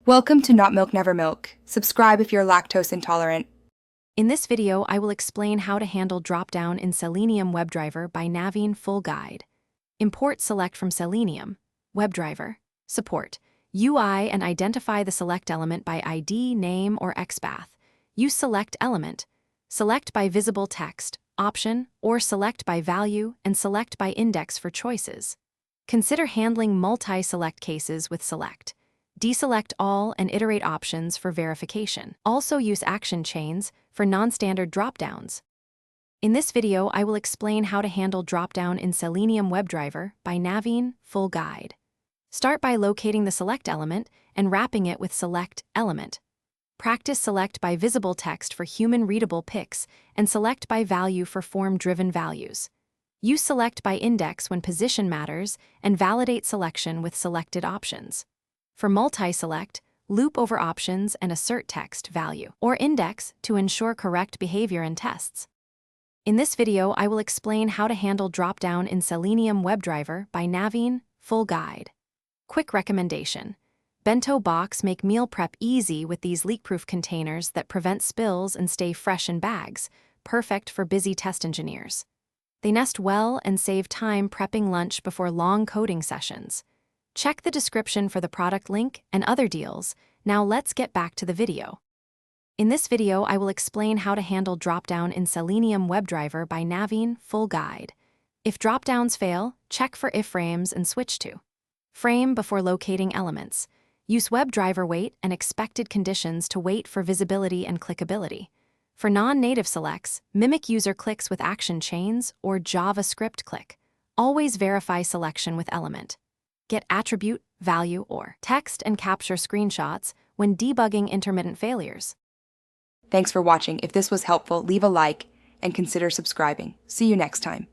Welcome to Not Milk Never Milk. Subscribe if you're lactose intolerant. In this video, I will explain how to handle Dropdown in Selenium Webdriver by Naveen full guide. Import select from Selenium Webdriver. Support. UI and identify the select element by ID, name, or XPath. Use select element. Select by visible text, option, or select by value, and select by index for choices. Consider handling multi-select cases with select. Deselect all and iterate options for verification. Also use action chains for non-standard dropdowns. In this video, I will explain how to handle dropdown in Selenium Webdriver by Naveen full guide. Start by locating the select element and wrapping it with select element. Practice select by visible text for human-readable pics and select by value for form-driven values. Use select by index when position matters and validate selection with selected options. For multi-select, loop over options and assert text value or index to ensure correct behavior in tests. In this video, I will explain how to handle dropdown in Selenium Webdriver by Naveen full guide. Quick recommendation. Bento box make meal prep easy with these leak-proof containers that prevent spills and stay fresh in bags, perfect for busy test engineers. They nest well and save time prepping lunch before long coding sessions. Check the description for the product link and other deals. Now let's get back to the video. In this video, I will explain how to handle dropdown in Selenium Webdriver by Naveen full guide. If dropdowns fail, check for iframes and switch to frame before locating elements. Use WebDriver wait and expected conditions to wait for visibility and clickability. For non-native selects, mimic user clicks with action chains or JavaScript click. Always verify selection with element. Get attribute, value, or text and capture screenshots when debugging intermittent failures. Thanks for watching. If this was helpful, leave a like and consider subscribing. See you next time.